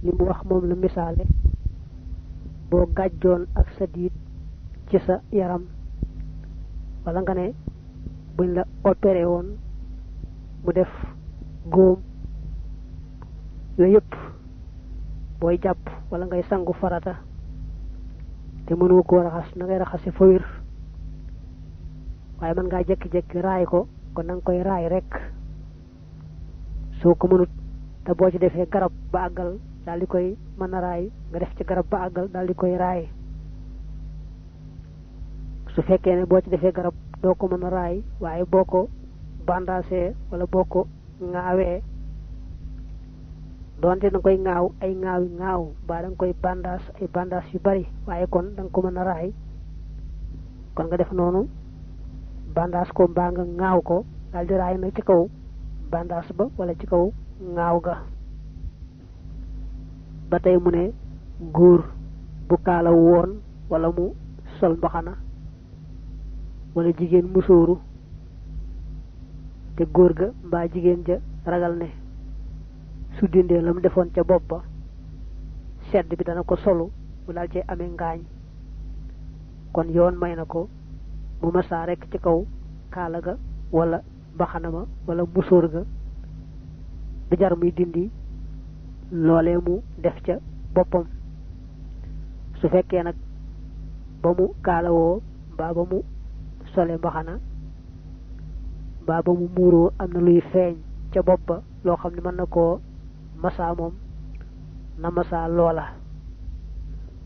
limu wax mom la misale bo gàjjoon ak sa diit ci sa yaram wala nga ne buñ la opéré won mu def góom yooyu yëpp booy jàpp wala ngay sangu farata te mënu ko raxas na ngay raxase fa wér waaye mën ngaa jekki-jekki raay ko kon na nga koy raay rek soo ko mënut te boo ci defee garab ba àggal daal di koy mën a raay nga def ci garab ba àggal daal di koy raay su fekkee ne boo ci defee garab doo ko mën a raay waaye boo ko bandasee wala boo ko ŋaawee donte da nga koy ŋaaw ay ŋaaw ba da nga koy bandas ay bandas yu bari waaye kon da nga ko mën a raay kon nga def noonu bandas ko mbaa nga ŋaaw ko daal di raay nag ci kaw bandas ba wala ci kaw ŋaaw ga ba tey mu ne góor bu kaala woon wala mu sol mbaxana wala jigéen musóoru te góor ga mbaa jigéen ja ragal ne su dindee lam defoon ca bopp ba sedd bi dana ko solu mu daal cee amee ngaañ kon yoon may na ko mu masaa rek ci kaw kaala ga wala mbaxana ma wala musóor ga du jar muy dindi loolee mu def ca boppam su fekkee nag ba mu kaalawoo mbaa ba mu sole mbaxana mbaa ba mu muuroo am na luy feeñ ca bopp ba loo xam ne mën na koo masa moom na masa loola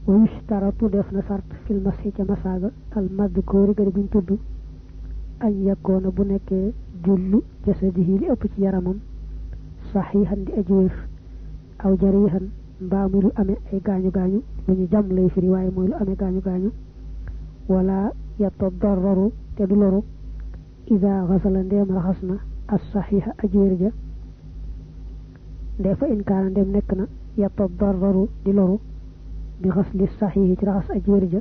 wayustaratu def na sart fil masi ca masa ga al madkoori gari buñ tudd añ yakkoona bu nekkee jullu jasadihi li ëpp ci yaramam saxihan di aji wér aw jarihan mbaa muy lu amee ay gaañu gaañu lu ñu jam lay firi waaye mooy lu amee gaañu gaañu wala yatadarraru te du loru ida xasala ndeem raxas na as saxiha aji wér ja ndee fa in kaana ndem nekk na yatadarraru di loru bi xasli saxihi ci raxas aji wér ja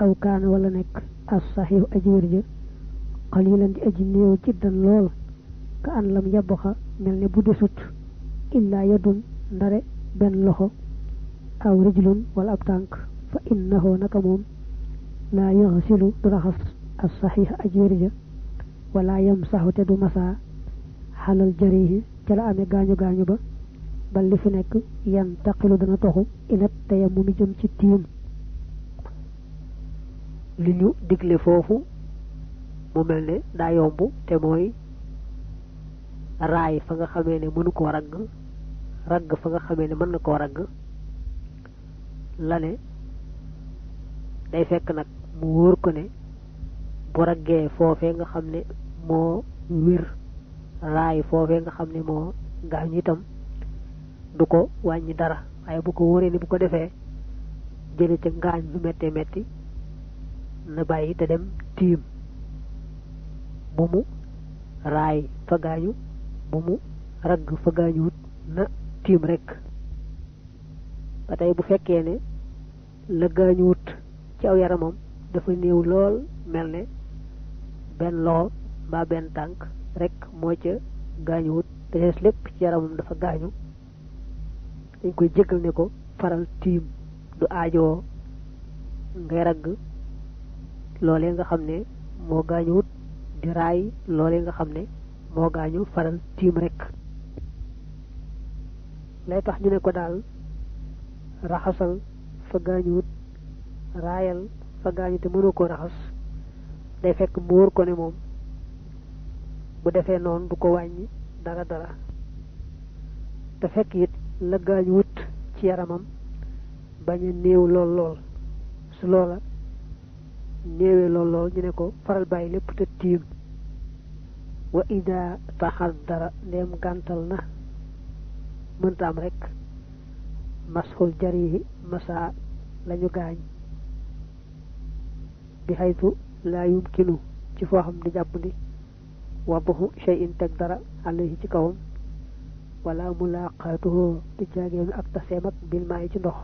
aw kaana wala nekk as saxihu aji wér ja qalilan di aji néew jiddan lool ka an lam yabbaxa mel ne bu desut illa yadun ndare benn loxo aw rijlun wala ab tànk fa innahu naka moom laa yaxsilu du raxas as saxiha aji wér ja wala yamsaxu te du masaa xalal jarihi ca la amee gaañu gaañu ba bal li fi nekk yan taqilu dana toxu ilat tayammum mi jëm ci tiim li ñu digle foofu mu mel ne daa yomb te mooy raay fa nga xamee ne mënu koo ragg fa nga xamee ne mën na koo ragg la ne day fekk nag mu wóor ko ne bu raggee foofee nga xam ne moo wér raay foofee nga xam ne moo gaañu itam du ko wàññi dara waaye bu ko wóoree ni bu ko defee jële ca ngaañ lu mettee metti na bàyyi te dem tiim bu mu raay fa gaañu bu mu ragg fa gaañuwut na tiim rek ba tey bu fekkee ne la gaañuwut ci aw yaramam dafa néew lool mel ne benn loxo mbaa benn tànk rek moo ca gaañuwut te des lépp ci yaramam dafa gaañu dañ koy jéggal ne ko faral tiim du aajoo ngay ragg loolee nga xam ne moo gaañuwut di raay loolee nga xam ne moo gaañu faral tiim rek lay tax ñu ne ko daal raxasal fa gaañuwut raayal fa gaañu te mënoo ko raxas day fekk mu wóor ko ne moom bu defee noonu du ko wàññi dara te fekk it la gaañuwut ci yaramam bañ a néew lool su loola néewee lool ñu ne ko faral bàyyi lépp te tiim wa ida taxaddara ndem gàntal na mënta am rek masxul jarihi masa lañu gaañ bi xaytu laa yumkinu ci foo xam di jàpp ndi waduhu shay'in teg dara alayhi ci kawam wala mulaqatuhu di jaageenu ak taseem ak bil maa yi ci ndox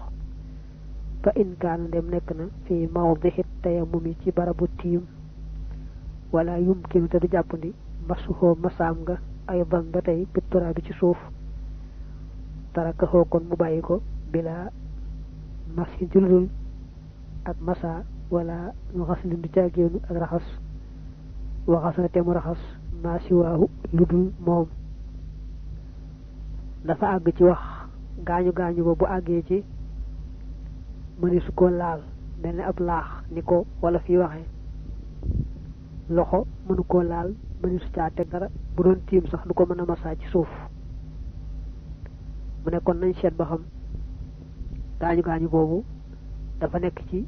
fa in kaana ndem nekk na fi mawdihi tayammumi ci barabu tiim wala yumkinu te du jàpp ndi masxoo masaam nga aydan ba tey bittura bi ci suuf tarakahu kon mu bayiko bila masin ci ludul ak masa wala ghaslin du ciagenu ak raxas wa ghasala te mu raxas ma siwaahu ludul mom dafa ag ci wax gañu gañu bo bu agge ci mëni su ko laal melni ab laax niko wala fi waxe loxo mënu ko laal mëni su ca tek dara bu doon tim sax du ko mëna massa ci suuf mu ne kon nañ seet ba xam gañu gañu bobu dafa nek ci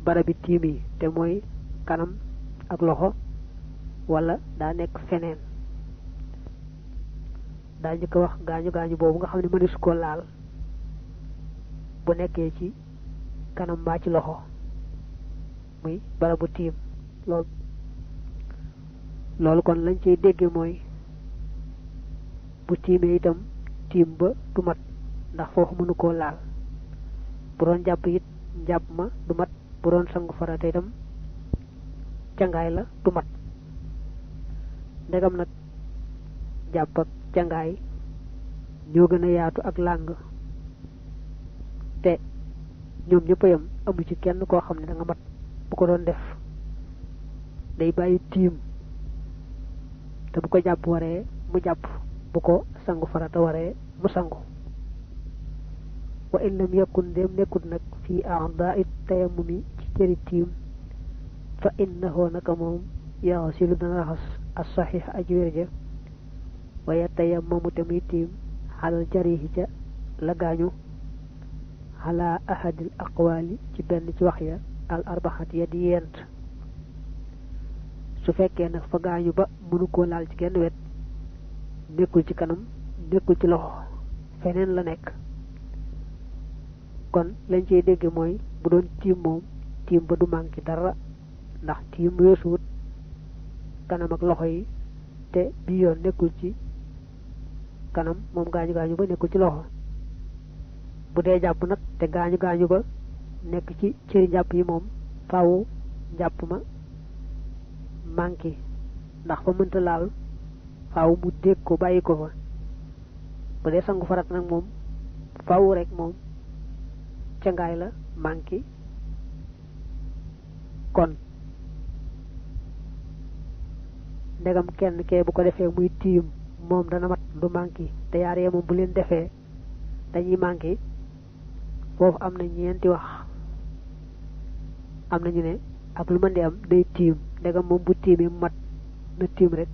barabi timi te moy kanam ak loxo wala da nek feneen dañu ko wax gañu gañu bobu nga xamni mëni su ko laal bu nekké ci kanam ba ci loxo muy barabu tim loolu kon lañ cey déggé moy bu timé itam tim ba du mat ndax fofu mënu ko laal bu doon japp it japp ma du mat bu doon sangu farata itam cangaay la du mat ndegam nak japp ak cangaay ñoo gëna yaatu ak lang te ñoom ñëpp yam amu ci kenn koo xam ne da nga mat bu ko doon def day bàyyi tiim te bu ko jàpp waree mu jàpp bu ko sangu farata waree mu sangu wa in lam yakun dem nekkut nag fi a'da'i tayammumi ci cëri tiim fa innahu naka moom yaghsilu dana raxas as-sahih aji wérja wa yatayammamu tamit tiim halal jarihi ca la gaañu ala ahadil aqwali ci benn ci wax ya al arbahat ya di yent su fekkee nag fa gaañu ba mënu ko laal ci genn wet nekkul ci kanam nekkul ci loxo feneen la nekk kon lañ cey dégg mooy bu doon tiim moom tiim ba du manki dara ndax tiim weesuut kanam ak loxo yi te bi yoon nekkul ci kanam moom gaañu gaañu ba nekkul ci loxo bu dee jàpp nag te gaañu gaañu ba nekk ci cëri jàpp yi moom faaw jàpp ma manki ndax fa mënta laal faaw mu dégg ko bàyyi ko fa bu dee sangu farat nag moom faaw rek moom ca ngaay la manki kon ndegam kenn kee bu ko defee muy tiim moom dana mat du manki te yaar yee moom bu leen defee dañuy manki foofu am na ñeenti wax am na ñu ne ak lu mën di am day tiim ndegam moom bu tiimee mat na tiim rek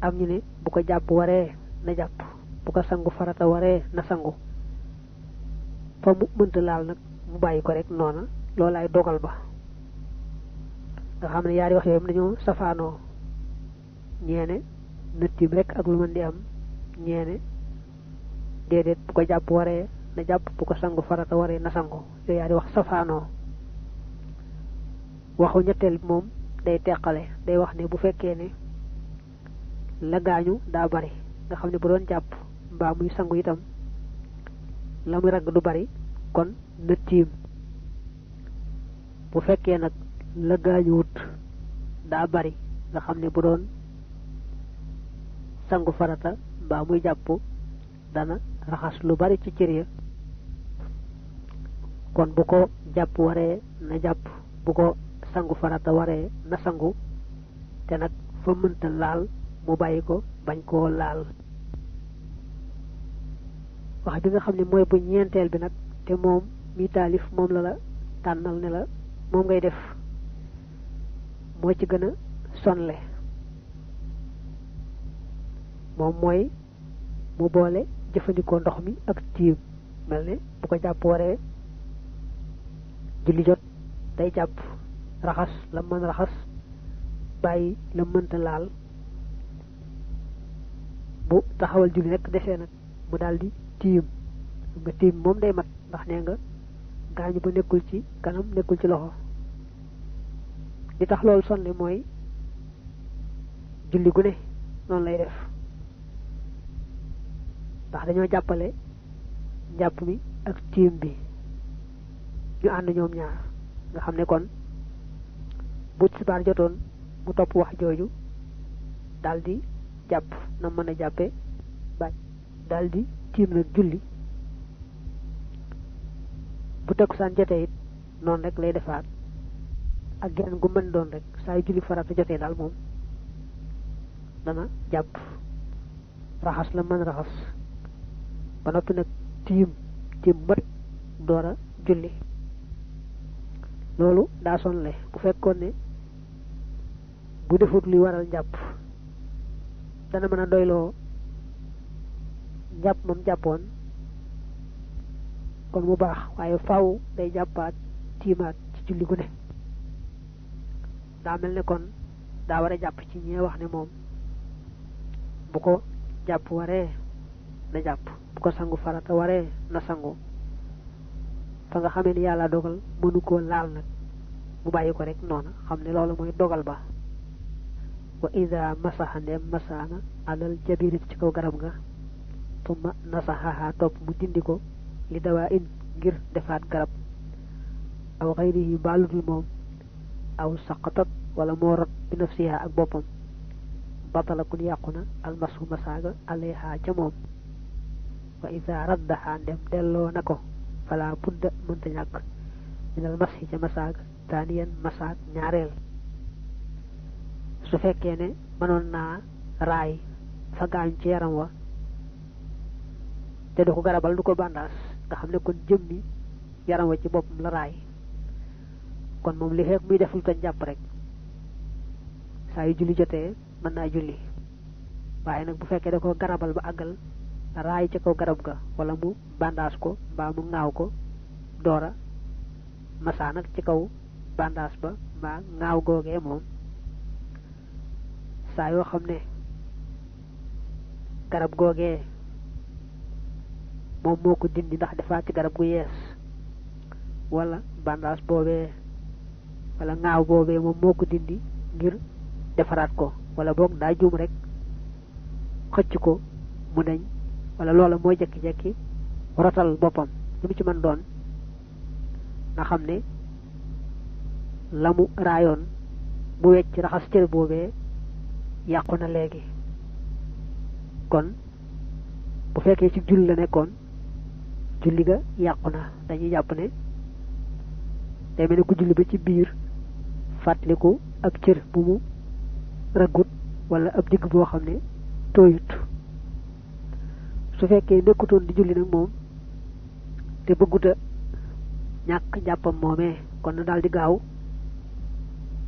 am ñu ne bu ko jàpp waree na jàpp bu ko sangu farata waree na sangu fa mu mënta laal nag mu bàyyi ko rek noona loolaay dogal ba nga xam ne yaari wax yooyu dañoo safaanoo ñeene na tiim rek ak lu mën di am ñeene déedéet bu ko jàpp waree na jàpp bu ko sangu farata waree na sangu yooyu yaari wax safaanoo waxu ñetteel moom day teqale day wax ne bu fekkee ne la gaañu daa bari nga xam ne bu doon jàpp mbaa muy sangu itam la muy ragg du bari kon na tiim bu fekkee nag la gaañu wut daa bari nga xam ne bu doon sangu farata mbaa muy jàpp dana raxas lu bari ci cër ya kon bu ko jàpp waree na jàpp bu ko sangu farata waree na sangu te nag fa mënta laal mu bàyyi ko bañ koo laal wax bi nga xam ne mooy bu ñeenteel bi nag te moom mi taalif moom la tànnal ne la moom ngay def moo ci gën a sonle moom mooy mu boole jëfandikoo ndox mi ak tiim mel ne bu ko jàpp waree julli jot day jàpp raxas la mën raxas bàyyi la mënta laal bu taxawal julli rek defee nag mu daldi tiim nga tiim moom day mat ndax nee nga gaañu ba nekkul ci kanam nekkul ci loxo li tax loolu sonne mooy julli gu ne noonu lay def ndax dañoo jàppale njàpp mi ak tiim bi ñu ànd ñoom ñaar nga xam ne kon bu tisbaar jotoon mu topp wax jooju daldi jàpp na mën a jàppe bañ daldi tiim nag julli bu takkusaan jotee it noonu rek lay defaat ak geneen gu mën doon rek saa yu julli farata jotee daal moom dana jàpp raxas la mën raxas ba noppi nag tiim mat door a julli loolu daa sonle bu fekkoon ne bu defut luy waral jàpp dana mën a doyloo jàpp moom jàppoon kon mu baax waaye faaw day jàppaat tiimaat ci julli gu ne daa mel ne kon daa war a jàpp ci ñee wax ne moom bu ko jàpp waree na jàpp bu ko sangu farata waree na sangu fa nga xamee ni yàlla dogal mënu koo laal nag mu bàyyi ko rek noona xam ne loolu mooy dogal ba wa ida masaxa ndeem masaana alal jabirit ci kaw garab nga tumma nasaxaha topp mu dindi ko li dawaa in ngir defaat garab aw xayrihi baalutul moom aw saqatat wala moo rot bi nafsiha ak boppam batala kun yàqu na almasu masaaga alayha ca moom wa ida raddaha ndem delloo na ko fala budda mënta ñàkk minal masi ca masaaga taaniyan masaag ñaareel su fekkee ne mënoon naa raay fa gaañ ci yaram wa te du ko garabal du ko bandaas nga xam ne kon jëmmi yaram wa ci boppam la raay kon moom li fekk muy def lu tañ jàpp rek saa yu julli jotee mën naa julli waaye nag bu fekkee da ko garabal ba àggal raay ca kaw garab ga wala mu bandaas ko mbaa mu ŋaaw ko doora masaa nag ci kaw bandaas ba mbaa ŋaaw googee moom saa yoo xam ne garab googee moom moo ko dindi ndax defaat ci garab gu yees wala bandaas boobee wala ŋaaw boobee moom moo ko dindi ngir defaraat ko wala boog daa juum rek xëcc ko mu dañ wala loola mooy jekki-jekki rotal boppam lu mu ci mën doon nga xam ne la mu raayoon mu wecc raxas cër boobee yàqu na léegi kon bu fekkee ci julli la nekkoon julli ga yàqu na dañuy jàpp ne day mel ne ku julli ba ci biir fàttaliku ab cër bu mu raggut wala ab digg boo xam ne tooyut su fekkee nekkutoon di julli nag moom te bëgguta ñàkk jàppam moomee kon na daal di gaaw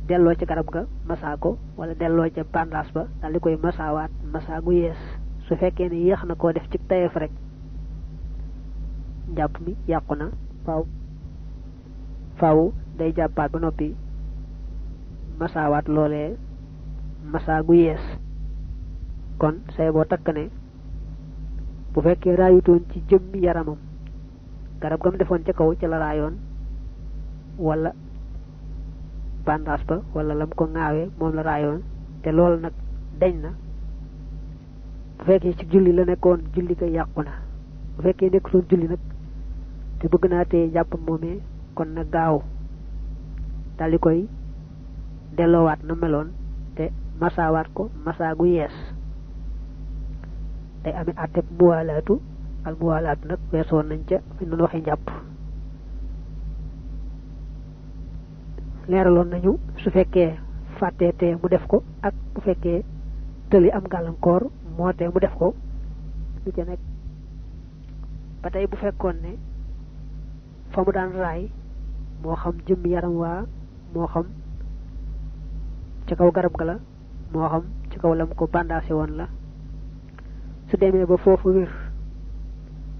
delloo ca garab ga masaa ko wala delloo ca bandaas ba daal di koy masaawaat masaa gu yees su fekkee ne yéex na koo def ci tayeef rek jàpp mi yàqu na faaw day jàppaat ba noppi masaawaat loolee masaa gu yees kon say boo takk ne bu fekkee raayutoon ci jëmmi yaramam garab gam defoon ca kaw ca la raayoon wala bandaas ba wala lam ko ŋaawee moom la raayoon te loolu nag deñ na bu fekkee ci julli la nekkoon julli ko yàqu na bu fekkee nekkutoon julli nag te bëgg naa tee jàppam moomee kon na gaaw daal di koy delloowaat na meloon te masaawaat ko masaa gu yees day amee àtteb muwaalaatu al muwaalaatu nag weesoon nañ ca fi noonu waxee njàpp leeraloon nañu su fekkee fàttee te mu def ko ak bu fekkee tëli am gàllankoor moo te mu def ko lu ca nekk ba tey bu fekkoon ne fa mu daan raay moo xam jëmm yaram waa moo xam ci kaw garab ga la moo xam ci kaw lam ko bandaase woon la su demee ba foofu wér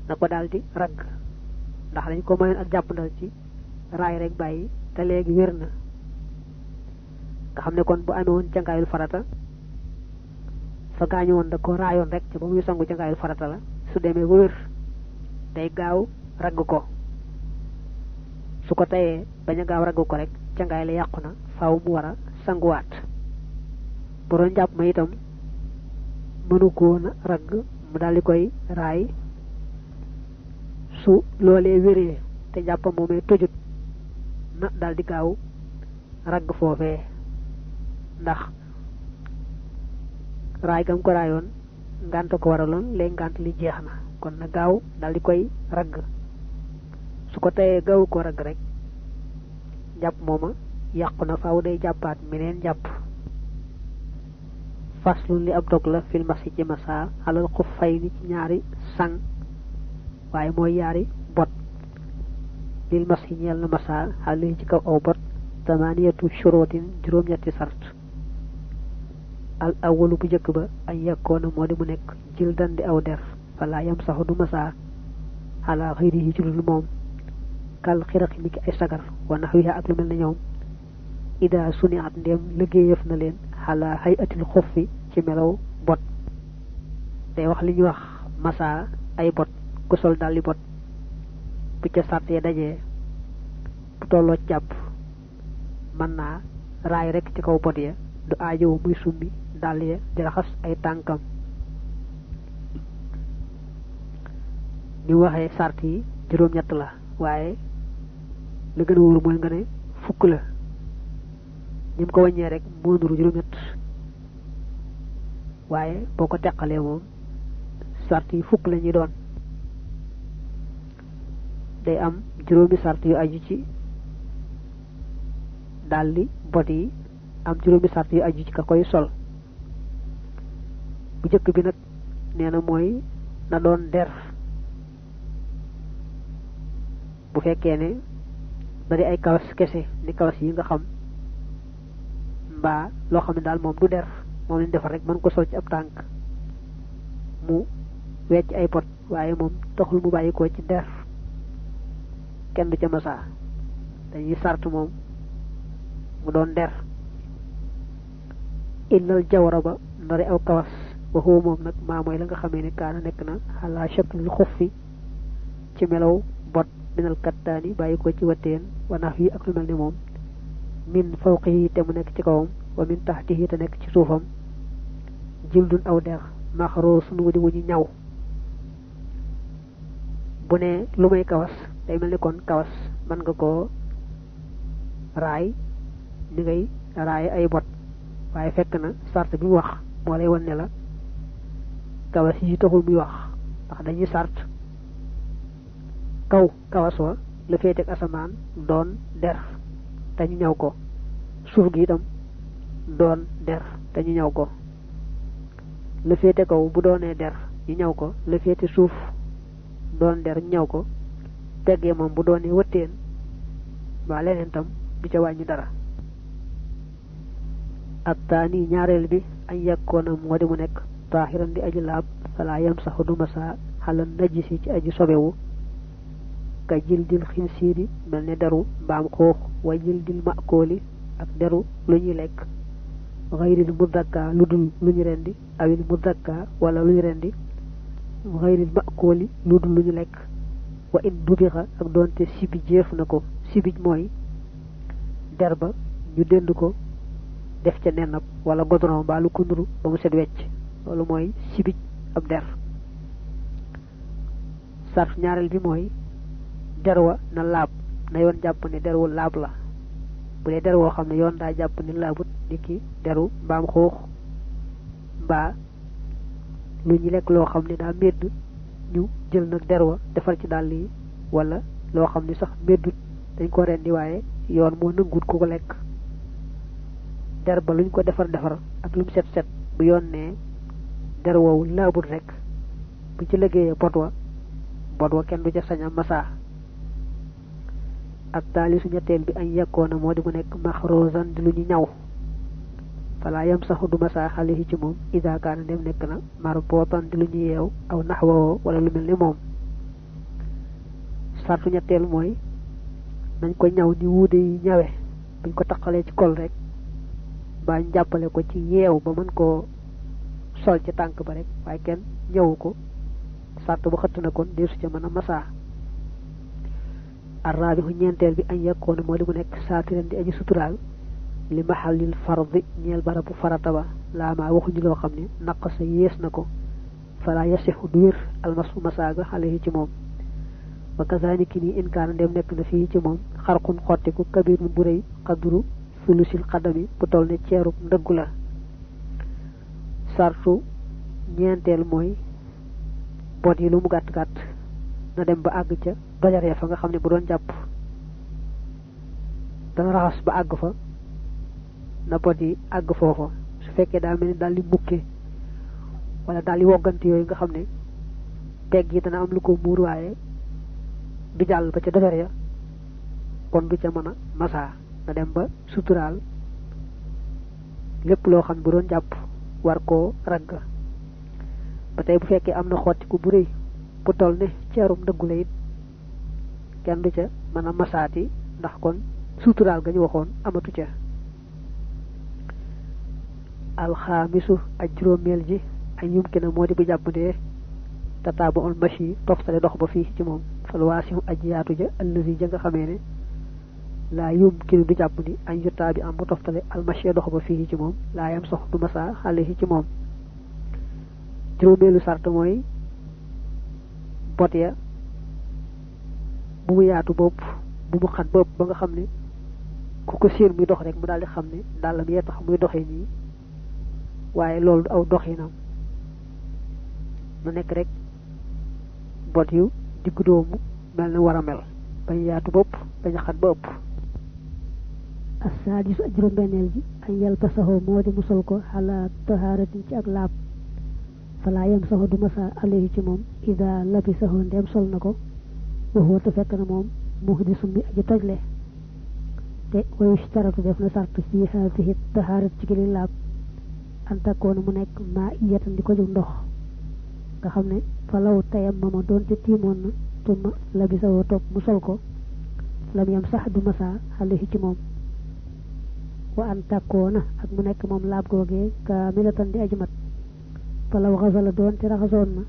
na ko daal di ragg ndax dañ ko mayoon ak jàppandal ci raay rek bàyyi te léegi wér na nga xam ne kon bu amee woon cangaayul farata fa gaañu woon da ko raayoon rek te ba muy sangu cangaayul farata la su demee ba wér day gaaw ragg ko su ko tayee bañ a gaaw ragg ko rek cangaay la yàqu na faaw mu war a sanguwaat bu doon jàpp ma itam mënu ko woon a ragg mu daal di koy raay su loolee wéree te jàppam moomee tojut na daal di gaaw ragg foofee ndax raay gam ko raayoon ngànt ko waraloon léegi ngànt li jeex na kon na gaaw dal di koy ragg su ko tayee gaaw ko ragg rek jàpp mooma yàqu na faaw day jàppaat meneen jàpp faslun li ab dog la fil masi ci masa alal xuffayni ci ñaari sang waaye mooy yaari bot lil masi ñeel na masa xale ci kaw aw bot tamaniyatu shurutin juróom-ñetti sart al awalu bu jëkk ba ay yakkoona moo di mu nekk jildan di aw der fala yam saxu du masa ala xëyri yi ci dul moom kal xiraqi niki ay sagar wa naxwiha ak lu mel ne ñoom ida suni at ndéem liggéeyëf na leen xala xay atil xuffi ci melaw bot day wax li ñuy wax masa ay bot ku sol dalli bot bu ca sart ya dajee bu tolloo jàpp mën naa raay rek ci kaw bot ya du aajowu muy summi dàll ya di raxas ay tànkam ni waxee sart yi juróom-ñett la waaye la gën a wóor mooy nga ne fukk la ñim ko wàññee rek moo nuru juróom-ñett waaye boo ko teqalee moom sart yi fukk la ñuy doon day am juróomi sart yu aju ci daldi bot yi am juróomi sart yu aju ci ka koy sol bu jëkk bi nag nee na mooy na doon der bu fekkee ne da di ay kawas kese ni kawas yi nga xam mbaa loo xam ne daal moom du der moom lañ defar rek mën ko sol ci ab tànk mu wecc ay pot waaye moom taxul mu bàyyi ko ci der kenn du ca masa dañuy sart moom mu doon der illal jawara ba ndari aw kawas waxoo moom nag maa mooy la nga xamee ne kaana nekk na xalaa shaklil xuffi ci melaw bot minal kattaani bàyyi ko ci watteen wanaaf yi ak lu mel ni moom min fawqihi te mu nekk ci kawam wa min taxtihi te nekk ci suufam jildun aw der maxaroo sunu wudi wu ñu ñaw bu ne lu may kawas day mel ni kon kawas mën nga koo raay ni ngay raay ay bot waaye fekk na sart bi mu wax moo lay wan ne la kawas yi taxul muy wax ndax dañuy sart kaw kawas wa la féeteeg asamaan doon der te ñu ñaw ko suuf gi itam doon der te ñu ñaw ko la féete kaw bu doonee der ñu ñaw ko la féete suuf doon der ñu ñaw ko teggee moom bu doonee wëtteen waa leneen tam du ca wàññi dara ak taani ñaareel bi ay yàkkoona moo di mu nekk taaxiran di aji laab fala yam saxu du masa xalal najisi ci aji sobewu ka jildil xinsiiri mel ne deru mbaam xoox wa jildil makooli ak deru lu ñuy lekk xayril mudakka lu dul lu ñu rendi awil mudakka wala lu ñu rendi xayril makooli lu dul lu ñu lekk wa in dubixa ak doonte sibi jeef na ko sibij mooy der ba ñu dend ko def ca nennab wala godron mbaa lu ko nuru ba mu set wecc loolu mooy sibij ab der sart ñaareel bi mooy der wa na laab na yoon jàpp ne der wu laab la bu dee der woo xam ne yoon daa jàpp ne laabut ni ki deru mbaam xuux mbaa lu ñu lekk loo xam ne daa medd ñu jël nag der wa defar ci dàll yi wala loo xam ne sax meddut dañ ko rendi waaye yoon moo nangut ku ko lekk der ba luñ ko defar ak lu mu set set bu yoon ne der woowu laabut rek bu ci liggéeyee bot wa kenn du ca sañ a masa ak taalisu ñetteel bi añ yekkoona moo di mu nekk maxrosan di lu ñu ñaw fala yam saxu du masa xale ci moom ida kaana dem nekk na mar bootan di lu ñu yeew aw naxwoo wala lu mel ni moom sartu ñetteel mooy nañ ko ñaw ni wuude yi ñawe buñ ko taqalee ci kol rek ba ñu jàppale ko ci yeew ba mën koo sol ci tànk ba rek waaye kenn ñëwu ko sart bu xëtt na kon deesu ca mën a masa arrabixu ñeenteel bi añ yekkoona moo di mu nekk saatiran di aji suturaal li maxallil fardi ñeel barabu farata ba laamaa waxuñu loo xam ne naq sa yées na ko fala yasixu du wér almasu masaaga xale yi ci moom wa kazaniki nii inkaana dem nekk na fii ci moom xarqun xottiku kabirun bu rëy xadru sulusil xadami bu toll ne ceerub ndëggu la sartu ñeenteel mooy bot yi lu mu gàtt gàtt na dem ba àgg ca dojare fa nga xam ne bu doon jàpp dana raxas ba àgg fa na bot yi àgg foofa su fekkee daa mel ni daal di mukke wala daal di woggante yooyu nga xam ne pegg yi dana am lu ko muur waaye du jàll ba ca dojare ya kon du ca mën a masaa na dem ba suturaal lépp loo xam bu doon jàpp war koo ragg ba tey bu fekkee am na xottiku bu rëy bu toll ne ceerum dëggu la it kenn du ca mën a masaati ndax kon suturaal ga ñu waxoon amatu ca alxaamisu ak juróomeel ji ay yumkina moo di bu jàppandee tataabu ul mashi toftale dox ba fii ci moom fal waasimu aji yaatu ja allazi ja nga xamee ne laa yumkinu du jàpp ni añ yuttaa bi am bu toftale almashi dox ba fii ci moom laa yam sox du masa xale ci moom juróomeelu sart mooy bot ya bu mu yaatu bopp bu mu xat bopp ba nga xam ne ku ko séen muy dox rek mu daal di xam ne dàllam yee tax muy doxee nii waaye loolu du aw doxinam na nekk rek bot yu diggu doomu mel ne war a mel bañ yaatu bopp bañ xat ba ëpp assaadisu ak juróom-benneel ji añ yal ba saxoo moo di mu sol ko xalaa tahaaratin ci ak laab falaa yam saxoo du masa alayhi ci moom ida labi saxoo ndeem sol na ko waxuwa te fekk na moom muhdisum bi aji tojle te wayu staratu def na sart fii haadihi tahaarat ci gili laab antakoona mu nekk maa iyatan di ko jóg ndox nga xam ne falaw tayam mama doonte tiimoon na tumma labi saxoo topp mu sol ko lam yam sax du masa alayhi ci moom wa an takkoona ak mu nekk moom laab googee kaamilatan di aji mat falaw xasala doon te raxasoon na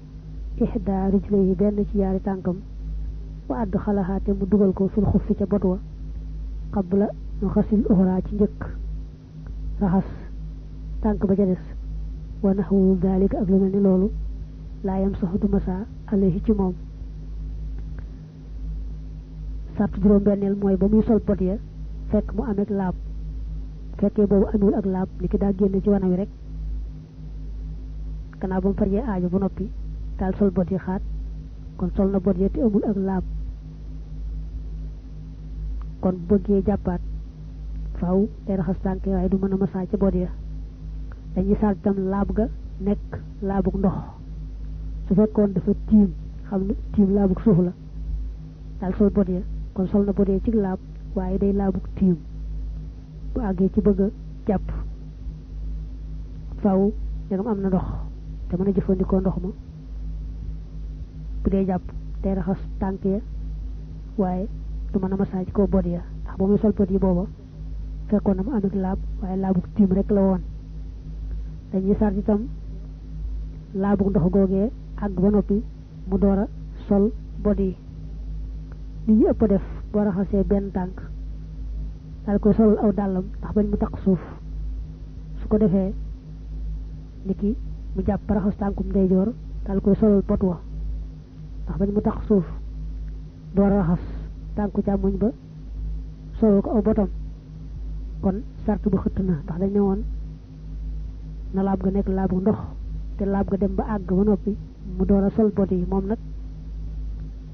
ihda rijlayhi benn ci yaari tànkam wa add xalaxaate mu dugal ko fil xuffi ca bot wa qabla nu xasil uxraa ci njëkk raxas tànk ba ca des wa naxwu daalika ak lu mel ni loolu laa yam sax du masa alayhi ci moom sartu juróom-benneel mooy ba muy sol bot ya fekk mu ameek laab fekkee boobu amul ak laab ni ki daa génne ci wana wi rek gannaaw ba mu farjee aajo bu noppi daal sol bot yi xaat kon sol na bot ya te amul ak laab kon bu bëggee jàppaat faaw day raxas tànk waaye du mën a masaa ca bot ya dañuy saal itam laab ga nekk laabug ndox su fekkoon dafa tiim xam ne tiim laabug suuf la daal sol bot ya kon sol na bot ya ci laab waaye day laabug tiim bu àggee ci bëgg a jàpp faaw ndegam am na ndox te mën a jëfandikoo ndox ma bu dee jàpp day raxas tànk ya waaye du mën a masaaj koo bot ya ndax ba muy sol bot yi booba fekkoon na mu amee laab waaye laabug tiim rek la woon dañuy sart itam laabug ndox googee àgg ba noppi mu door a sol bot yi li ñu ëpp def boo raxasee benn tànk daal koy solal aw dàllam ndax bañ mu taq suuf su ko defee niki mu jàpp raxas tànkum ndeyjoor daal koy solal bot wa ndax bañ mu taq suuf door a raxas tànku càmmoñ ba solal ko aw botam kon sart bu xëtt na ndax dañ ne woon na laab ga nekk laabu ndox te laab ga dem ba àgg ba noppi mu door a sol bot yi moom nag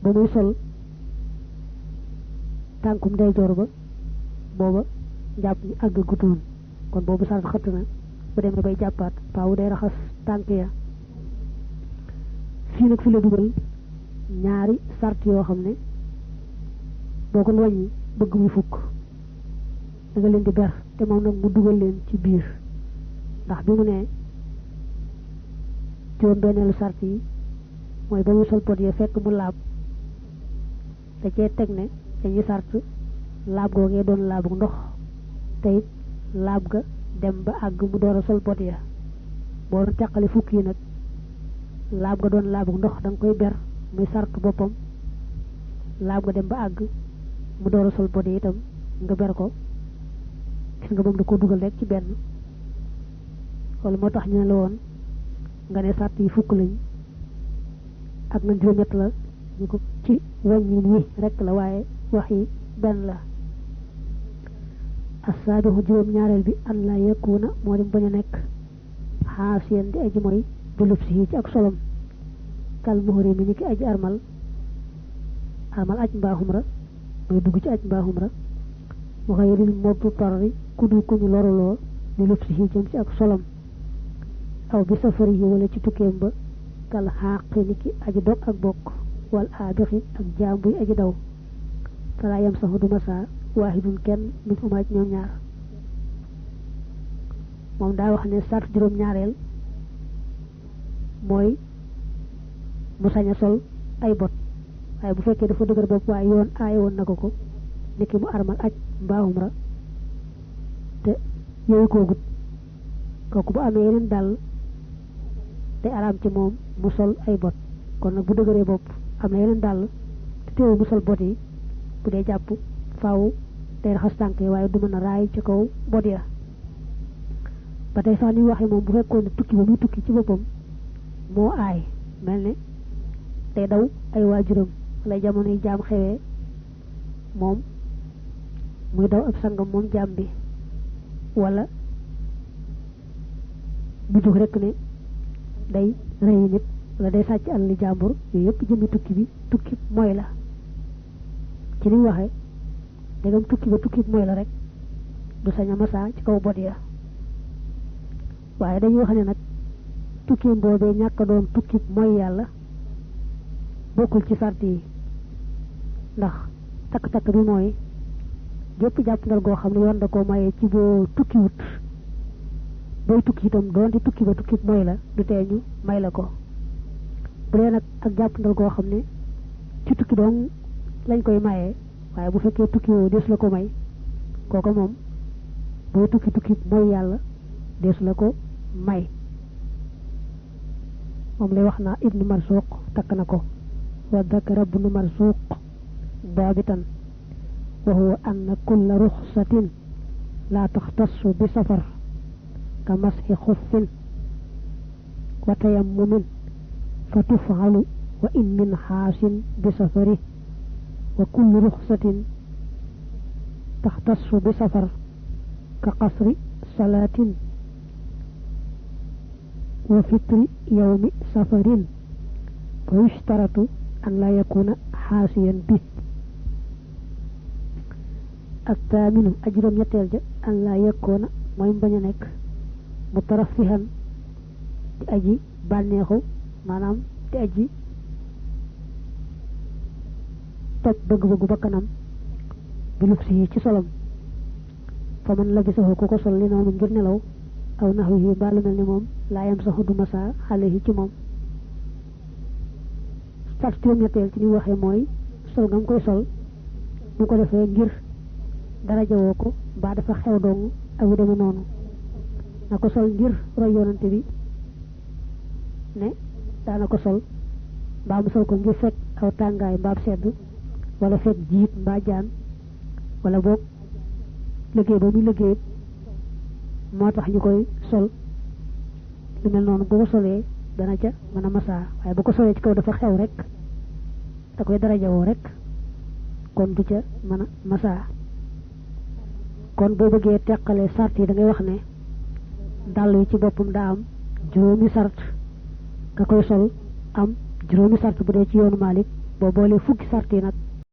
ba muy sol tànkum ndeyjoor ba booba jàpp ñi àgg gutoon kon boobu sart xëtt na bu demee bay jàppaat faaw day raxas tànk ya fii nag fi la dugal ñaari sart yoo xam ne boo ko wàññi bëgg muy fukk da nga leen di ber te moom nag mu dugal leen ci biir ndax bi mu ne juróom-benneelu sart yi mooy ba muy sol bot ya fekk mu laab da cee teg ne dañuy sart laab googee doon laabu ndox te it laab ga dem ba àgg mu door a sol bot ya boo doon teqale fukk yi nag laab ga doon laabu ndox da nga koy ber muy sart boppam laab ga dem ba àgg mu door a sol bot ya itam nga ber ko gis nga moom da ko dugal rek ci benn loolu moo tax ñu ne la woon nga ne sart yi fukk lañ ak nga juróom-ñett la ñu ko ci wàññin wi rek la waaye wax yi benn la assaabihu juróom-ñaareel bi an la yakuna moo di bañ a nekk xaasiyan di aji mooy bi lub si ci ak solom kal muhrimi ni ki aji armal aj mbaa xumra mooy dugg ci aj mbaa xumra mu xayril mobbu parri ku du ku ñu loruloo li lub si jëm ci ak solam aw bi safari yi wala ci tukkeem ba kal xaaqi ni ki aji dog ak bokk wal aabixi ak jaam buy aji daw falaa yam saxu du masaa waahidun kenn min umaaj ñoom ñaar moom daa wax ne sart juróom ñaareel mooy mu sañ a sol ay bot waaye bu fekkee dafa dëgër bopp waaye yoon aaye woon na ko niki mu armal aj mbaa umra te yooyu koogut kooku bu amee yeneen dàll te araam ci moom mu sol ay bot kon nag bu dëgëree bopp am na yeneen dàll te teewul mu sol bot yi bu dee jàpp faaw day raxas tànk yi waaye du mën a raay ci kaw bot ya ba tey sax ni waxee moom bu fekkoon ne tukki ba muy tukki ci boppam moo aay mel ne day daw ay waajuram wala jamono yi jaam xewee moom muy daw ab sangam moom jaam bi wala mu jóg rek ne day rëy nit wala day sàcc alali jàmbur yooyu yëpp jëmmi tukki bi tukki mooy la ci liñ waxee dégam tukki ba tukki mooy la rek du sañ a masaa ci kaw bot ya waaye dañuy wax ne nag tukki boobee ñàkk a doon tukki mooy yàlla bokkul ci sart yi ndax takk-takk bi mooy gépp jàppandal goo xam ne yoon da koo mayee ci boo tukki wut booy tukki itam doonte tukki ba tukki mooy la du tee ñu may la ko bu dee nag ak jàppandal goo xam ne ci tukki doon lañ koy mayee waaye bu fekkee tukki woo des la ko may kooka moom booy tukki mooy yàlla des la ko may moom lay wax naa ibnu marsuuq takk na ko wa dakara ibnu marsuuq daabitan wa huwa anna kulla ruxsatin laa taxtassu bi safar ka masxi xuffin wa tayammumin fa tufxalu wa in min xaasin bi safari wa kullu ruxsatin taxtassu bi safar ka qasri salaatin wa fitri yawmi safarin fa yushtaratu an laa yakuna xaasiyan bi ak taaminu ajuróom ñetteel ja an laa yakuna mooy bañ a nekk mutarafihan di aji bànneexu maanaam di aji toj bëgg-bëggu bakkanam bi lub si ci solam fa man labisahu ku ko sol li noonu ngir nelaw aw naxwihi mbaa lu mel ni moom laa yam saxu du masaa alayhi ci moom sart juróom-ñetteel ci ni waxee mooy sol nga koy sol bu ko defee ngir daraja woo ko mbaa dafa xew dong ak yu deme noonu na ko sol ngir roy yonante bi ne daana ko sol mbaa mu sol ko ngir fekk aw tàngaay mbaab sedd wala fekk jiit mbaa jaan wala boog liggéey ba muy liggéey moo tax ñu koy sol lu mel noonu bu ko solee dana ca mën a masaa waaye bu ko solee ci kaw dafa xew rek da koy darajawoo rek kon du ca mën a masaa kon boo bëggee teqalee sart yi da ngay wax ne dàll yi ci boppam daa am juróomi sart ka koy sol am juróomi sart bu dee ci yoonu Maalik boo boolee fukki sart yi nag